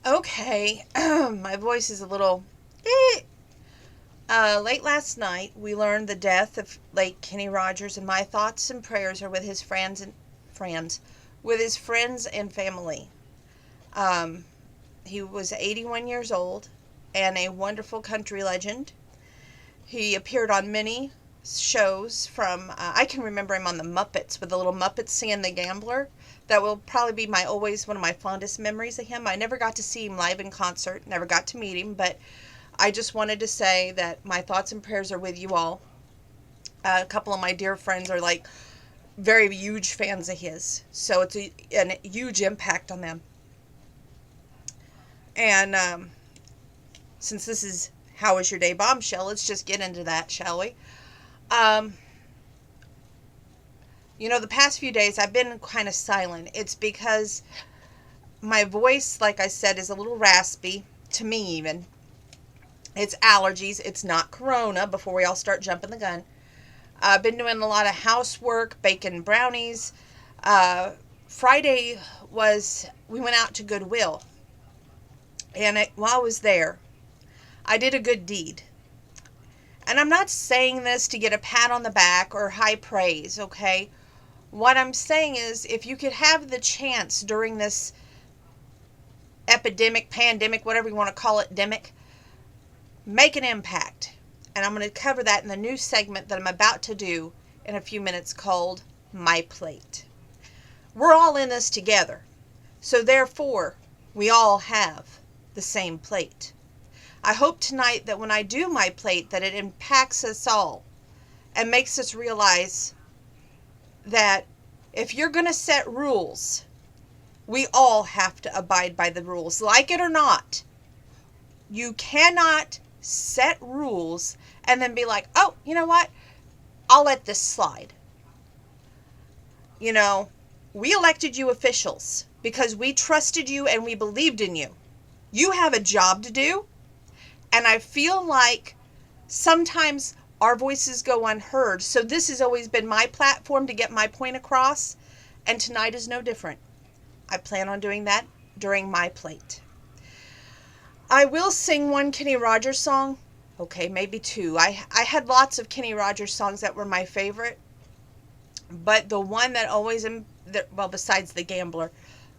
Okay, my voice is a little. Late last night, we learned the death of late Kenny Rogers, and my thoughts and prayers are with his friends and family. Um, he was 81 years old and a wonderful country legend. He appeared on many shows from, I can remember him on the Muppets with the little Muppets singing The Gambler. That will probably be my always one of my fondest memories of him. I never got to see him live in concert, never got to meet him, but I just wanted to say that my thoughts and prayers are with you all. A couple of my dear friends are like very huge fans of his, so it's a huge impact on them. And since this is How Was Your Day Bombshell, let's just get into that, shall we? Um, the past few days I've been kind of silent. It's because my voice, like I said, is a little raspy, to me even. It's allergies. It's not corona before we all start jumping the gun. I've been doing a lot of housework, baking brownies. Friday we went out to Goodwill. And while I was there, I did a good deed. And I'm not saying this to get a pat on the back or high praise, okay? What I'm saying is, if you could have the chance during this epidemic, pandemic, whatever you want to call it, demic, make an impact. And I'm going to cover that in the new segment that I'm about to do in a few minutes called My Plate. We're all in this together. So therefore, we all have the same plate. I hope tonight that when I do my plate that it impacts us all and makes us realize that if you're going to set rules, we all have to abide by the rules, like it or not. You cannot set rules and then be like, oh, you know what? I'll let this slide. We elected you officials because we trusted you and we believed in you. You have a job to do. And I feel like sometimes our voices go unheard. So this has always been my platform to get my point across. And tonight is no different. I plan on doing that during my plate. I will sing one Kenny Rogers song. Okay, maybe two. I had lots of Kenny Rogers songs that were my favorite. But the one that always, well, besides The Gambler,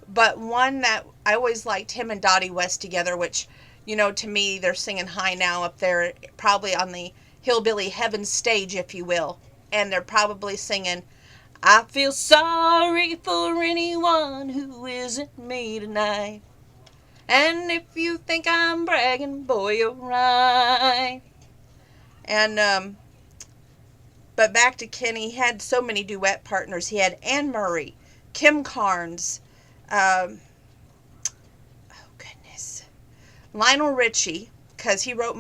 but one that I always liked him and Dottie West together, which, to me, they're singing high now up there, probably on the Hillbilly Heaven stage, if you will. And they're probably singing, I feel sorry for anyone who isn't me tonight. And if you think I'm bragging, boy, you're right. And, but back to Kenny, he had so many duet partners. He had Anne Murray, Kim Carnes, oh goodness, Lionel Richie, because he wrote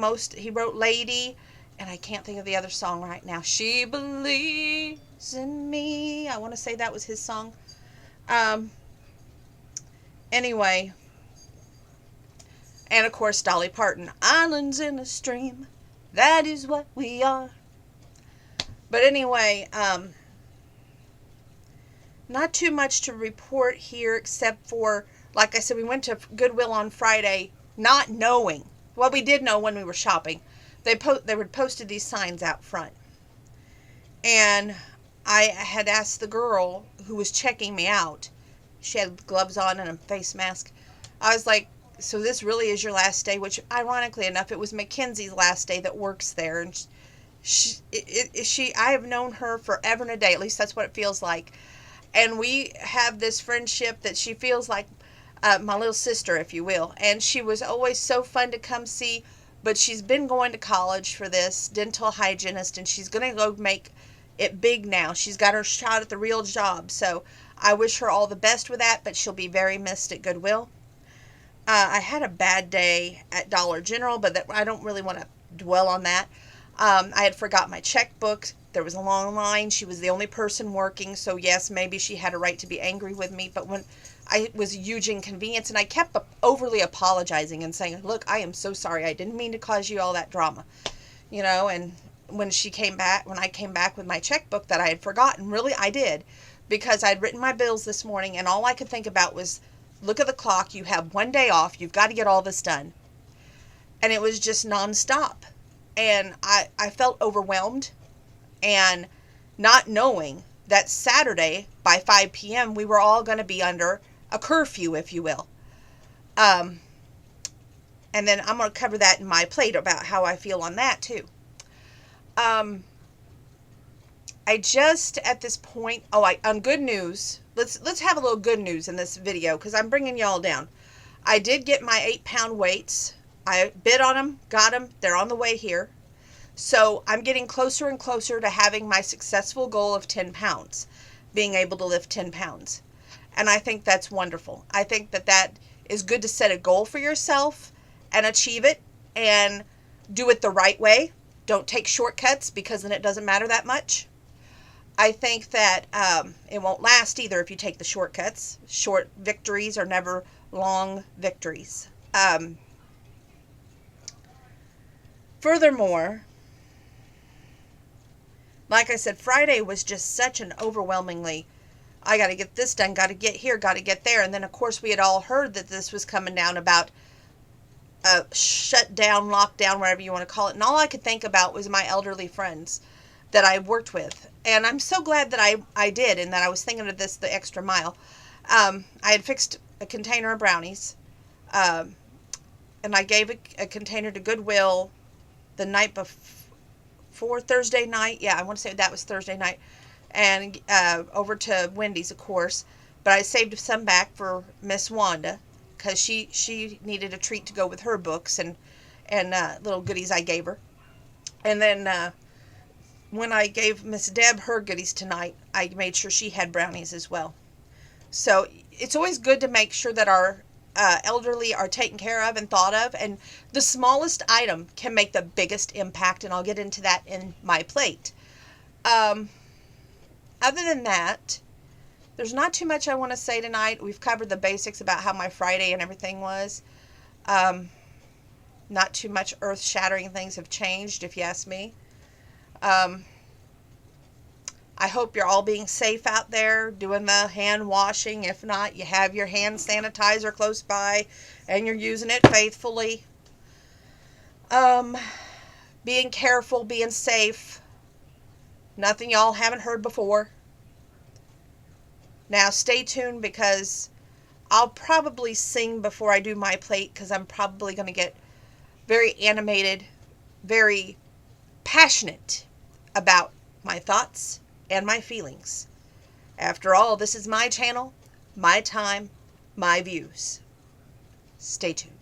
Lady, and I can't think of the other song right now. She Believes in Me. I want to say that was his song. Anyway, and of course Dolly Parton, Islands in a Stream, that is what we are. But anyway, not too much to report here except for, like I said, we went to Goodwill on Friday not knowing. Well, we did know when we were shopping. They had posted these signs out front. And I had asked the girl who was checking me out. She had gloves on and a face mask. I was like, so this really is your last day? Which, ironically enough, it was Mackenzie's last day that works there. And I have known her forever and a day. At least that's what it feels like. And we have this friendship that she feels like my little sister, if you will. And she was always so fun to come see. But she's been going to college for this dental hygienist, and she's going to go make it big now. She's got her shot at the real job. So I wish her all the best with that, but she'll be very missed at Goodwill. I had a bad day at Dollar General, but I don't really want to dwell on that. I had forgot my checkbook. There was a long line. She was the only person working, so yes, maybe she had a right to be angry with me, but when it was a huge inconvenience, and I kept overly apologizing and saying, look, I am so sorry. I didn't mean to cause you all that drama, and when I came back with my checkbook that I had forgotten, really I did, because I'd written my bills this morning, and all I could think about was look at the clock. You have one day off. You've got to get all this done. And it was just nonstop. And I felt overwhelmed, and not knowing that Saturday by 5 p.m. we were all going to be under a curfew, if you will. And then I'm going to cover that in my plate about how I feel on that too. I just at this point, on good news, let's have a little good news in this video because I'm bringing y'all down. I did get my 8-pound weights. I bid on them, got them. They're on the way here. So I'm getting closer and closer to having my successful goal of 10 pounds, being able to lift 10 pounds. And I think that's wonderful. I think that is good to set a goal for yourself and achieve it and do it the right way. Don't take shortcuts because then it doesn't matter that much. I think that it won't last either if you take the shortcuts. Short victories are never long victories. Furthermore, like I said, Friday was just such an overwhelmingly, I got to get this done, got to get here, got to get there. And then, of course, we had all heard that this was coming down about shut down, lockdown, whatever you want to call it. And all I could think about was my elderly friends that I worked with. And I'm so glad that I did and that I was thinking of this the extra mile. I had fixed a container of brownies. And I gave a container to Goodwill the night before Thursday night. Yeah, I want to say that was Thursday night. And over to Wendy's, of course. But I saved some back for Miss Wanda because she needed a treat to go with her books and little goodies I gave her. And then when I gave Miss Deb her goodies tonight, I made sure she had brownies as well. So it's always good to make sure that our elderly are taken care of and thought of, and the smallest item can make the biggest impact, and I'll get into that in my plate. Other than that, there's not too much I want to say tonight. We've covered the basics about how my Friday and everything was. Not too much earth-shattering things have changed, if you ask me. I hope you're all being safe out there, doing the hand washing. If not, you have your hand sanitizer close by and you're using it faithfully. Being careful, being safe. Nothing y'all haven't heard before. Now stay tuned because I'll probably sing before I do my plate because I'm probably going to get very animated, very passionate about my thoughts and my feelings. After all, this is my channel, my time, my views. Stay tuned.